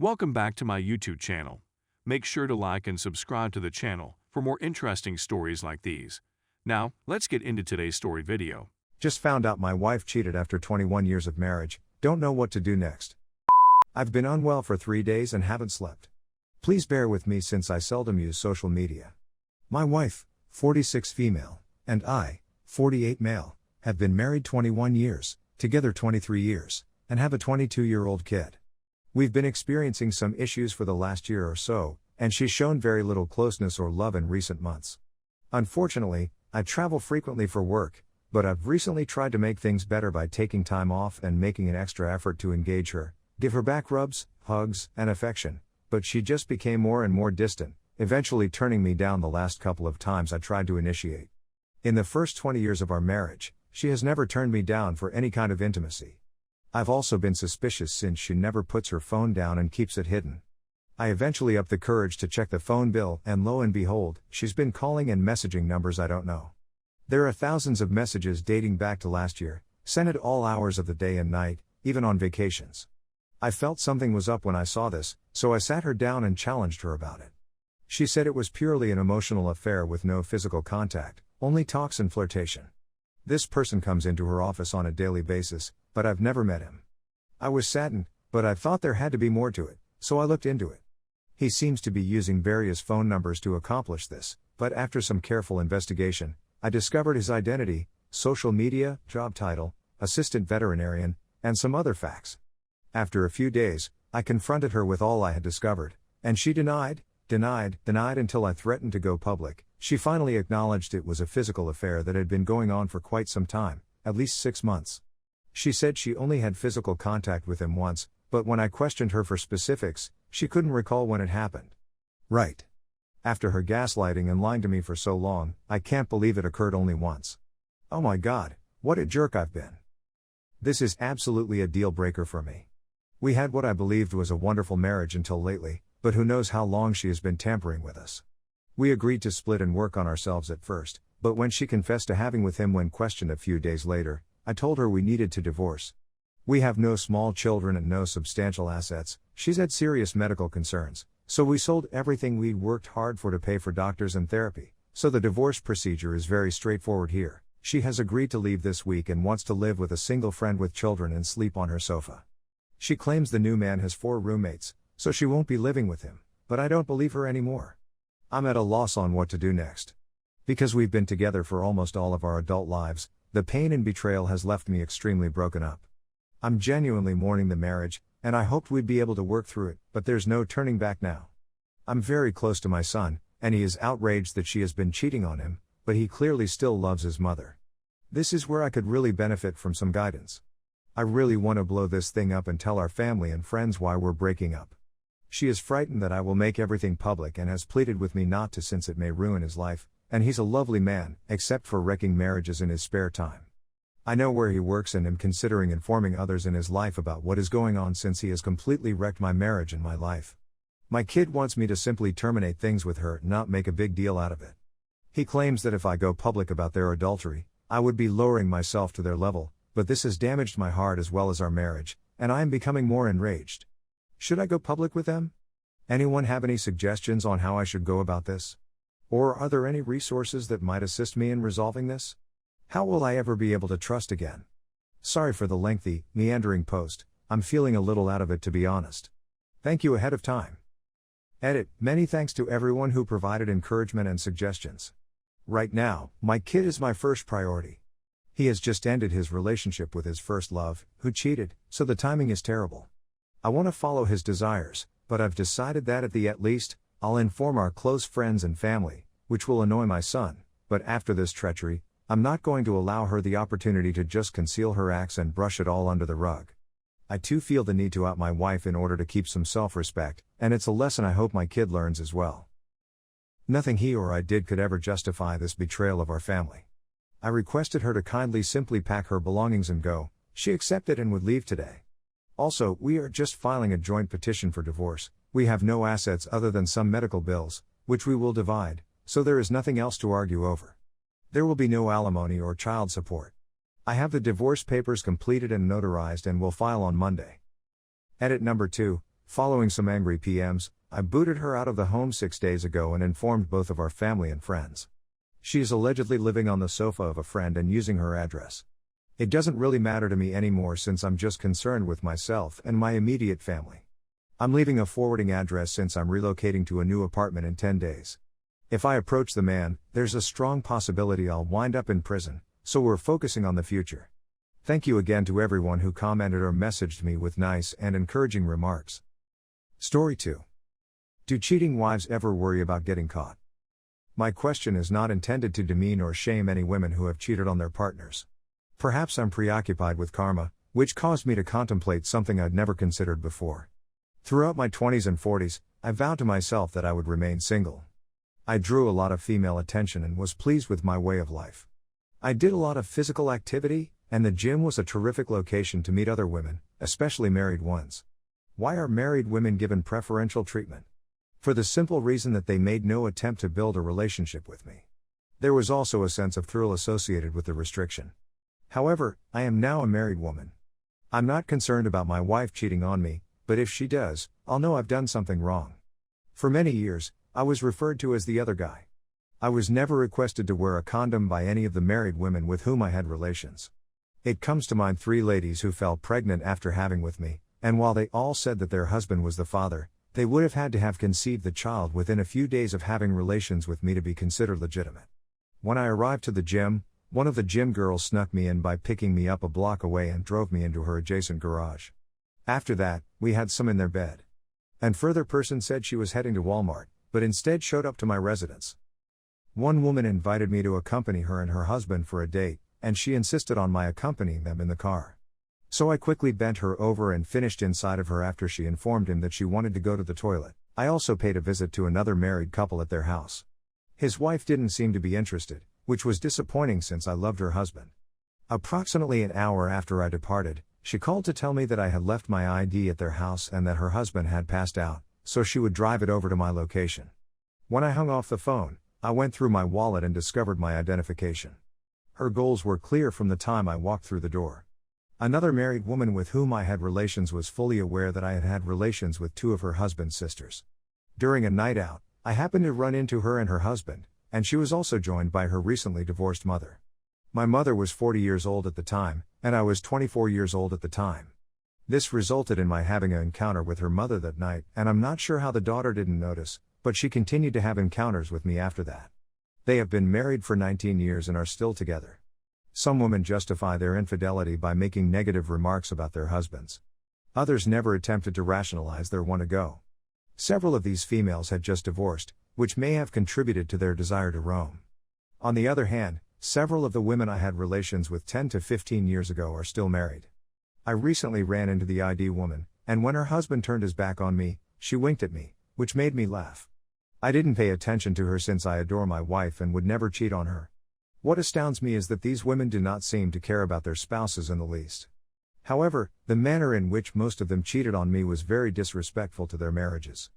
Welcome back to my YouTube channel. Make sure to like and subscribe to the channel for more interesting stories like these. Now, let's get into today's story video. Just found out my wife cheated after 21 years of marriage, don't know what to do next. I've been unwell for 3 days and haven't slept. Please bear with me since I seldom use social media. My wife, 46 female, and I, 48 male, have been married 21 years, together 23 years, and have a 22-year-old kid. We've been experiencing some issues for the last year or so, and she's shown very little closeness or love in recent months. Unfortunately, I travel frequently for work, but I've recently tried to make things better by taking time off and making an extra effort to engage her, give her back rubs, hugs, and affection, but she just became more and more distant, eventually turning me down the last couple of times I tried to initiate. In the first 20 years of our marriage, she has never turned me down for any kind of intimacy. I've also been suspicious since she never puts her phone down and keeps it hidden. I eventually upped the courage to check the phone bill, and lo and behold, she's been calling and messaging numbers I don't know. There are thousands of messages dating back to last year, sent at all hours of the day and night, even on vacations. I felt something was up when I saw this, so I sat her down and challenged her about it. She said it was purely an emotional affair with no physical contact, only talks and flirtation. This person comes into her office on a daily basis, but I've never met him. I was saddened, but I thought there had to be more to it, so I looked into it. He seems to be using various phone numbers to accomplish this, but after some careful investigation, I discovered his identity, social media, job title, assistant veterinarian, and some other facts. After a few days, I confronted her with all I had discovered, and she denied until I threatened to go public. She finally acknowledged it was a physical affair that had been going on for quite some time, at least 6 months. She said she only had physical contact with him once, but when I questioned her for specifics, she couldn't recall when it happened. Right. After her gaslighting and lying to me for so long, I can't believe it occurred only once. Oh my God, what a jerk I've been. This is absolutely a deal breaker for me. We had what I believed was a wonderful marriage until lately, but who knows how long she has been tampering with us. We agreed to split and work on ourselves at first, but when she confessed to having with him when questioned a few days later, I told her we needed to divorce. We have no small children and no substantial assets. She's had serious medical concerns, so we sold everything we'd worked hard for to pay for doctors and therapy, so the divorce procedure is very straightforward here. She has agreed to leave this week and wants to live with a single friend with children and sleep on her sofa. She claims the new man has 4 roommates, so she won't be living with him, but I don't believe her anymore. I'm at a loss on what to do next. Because we've been together for almost all of our adult lives, the pain and betrayal has left me extremely broken up. I'm genuinely mourning the marriage, and I hoped we'd be able to work through it, but there's no turning back now. I'm very close to my son, and he is outraged that she has been cheating on him, but he clearly still loves his mother. This is where I could really benefit from some guidance. I really want to blow this thing up and tell our family and friends why we're breaking up. She is frightened that I will make everything public and has pleaded with me not to since it may ruin his life, and he's a lovely man, except for wrecking marriages in his spare time. I know where he works and am considering informing others in his life about what is going on since he has completely wrecked my marriage and my life. My kid wants me to simply terminate things with her and not make a big deal out of it. He claims that if I go public about their adultery, I would be lowering myself to their level, but this has damaged my heart as well as our marriage, and I am becoming more enraged. Should I go public with them? Anyone have any suggestions on how I should go about this? Or are there any resources that might assist me in resolving this? How will I ever be able to trust again? Sorry for the lengthy, meandering post, I'm feeling a little out of it to be honest. Thank you ahead of time. Edit, many thanks to everyone who provided encouragement and suggestions. Right now, my kid is my first priority. He has just ended his relationship with his first love, who cheated, so the timing is terrible. I want to follow his desires, but I've decided that at least, I'll inform our close friends and family, which will annoy my son, but after this treachery, I'm not going to allow her the opportunity to just conceal her acts and brush it all under the rug. I too feel the need to out my wife in order to keep some self-respect, and it's a lesson I hope my kid learns as well. Nothing he or I did could ever justify this betrayal of our family. I requested her to kindly simply pack her belongings and go. She accepted and would leave today. Also, we are just filing a joint petition for divorce. We have no assets other than some medical bills, which we will divide, so there is nothing else to argue over. There will be no alimony or child support. I have the divorce papers completed and notarized and will file on Monday. Edit number 2. Following some angry PMs, I booted her out of the home 6 days ago and informed both of our family and friends. She is allegedly living on the sofa of a friend and using her address. It doesn't really matter to me anymore since I'm just concerned with myself and my immediate family. I'm leaving a forwarding address since I'm relocating to a new apartment in 10 days. If I approach the man, there's a strong possibility I'll wind up in prison, so we're focusing on the future. Thank you again to everyone who commented or messaged me with nice and encouraging remarks. Story 2. Do cheating wives ever worry about getting caught? My question is not intended to demean or shame any women who have cheated on their partners. Perhaps I'm preoccupied with karma, which caused me to contemplate something I'd never considered before. Throughout my 20s and 40s, I vowed to myself that I would remain single. I drew a lot of female attention and was pleased with my way of life. I did a lot of physical activity, and the gym was a terrific location to meet other women, especially married ones. Why are married women given preferential treatment? For the simple reason that they made no attempt to build a relationship with me. There was also a sense of thrill associated with the restriction. However, I am now a married woman. I'm not concerned about my wife cheating on me, but if she does, I'll know I've done something wrong. For many years, I was referred to as the other guy. I was never requested to wear a condom by any of the married women with whom I had relations. It comes to mind 3 ladies who fell pregnant after having with me, and while they all said that their husband was the father, they would have had to have conceived the child within a few days of having relations with me to be considered legitimate. When I arrived to the gym, one of the gym girls snuck me in by picking me up a block away and drove me into her adjacent garage. After that, we had some in their bed. And further person said she was heading to Walmart, but instead showed up to my residence. One woman invited me to accompany her and her husband for a date, and she insisted on my accompanying them in the car. So I quickly bent her over and finished inside of her after she informed him that she wanted to go to the toilet. I also paid a visit to another married couple at their house. His wife didn't seem to be interested, which was disappointing since I loved her husband. Approximately an hour after I departed, she called to tell me that I had left my ID at their house and that her husband had passed out, so she would drive it over to my location. When I hung off the phone, I went through my wallet and discovered my identification. Her goals were clear from the time I walked through the door. Another married woman with whom I had relations was fully aware that I had had relations with 2 of her husband's sisters. During a night out, I happened to run into her and her husband, and she was also joined by her recently divorced mother. My mother was 40 years old at the time, and I was 24 years old at the time. This resulted in my having an encounter with her mother that night, and I'm not sure how the daughter didn't notice, but she continued to have encounters with me after that. They have been married for 19 years and are still together. Some women justify their infidelity by making negative remarks about their husbands. Others never attempted to rationalize their want-to-go. Several of these females had just divorced, which may have contributed to their desire to roam. On the other hand, several of the women I had relations with 10 to 15 years ago are still married. I recently ran into the ID woman, and when her husband turned his back on me, she winked at me, which made me laugh. I didn't pay attention to her since I adore my wife and would never cheat on her. What astounds me is that these women do not seem to care about their spouses in the least. However, the manner in which most of them cheated on me was very disrespectful to their marriages.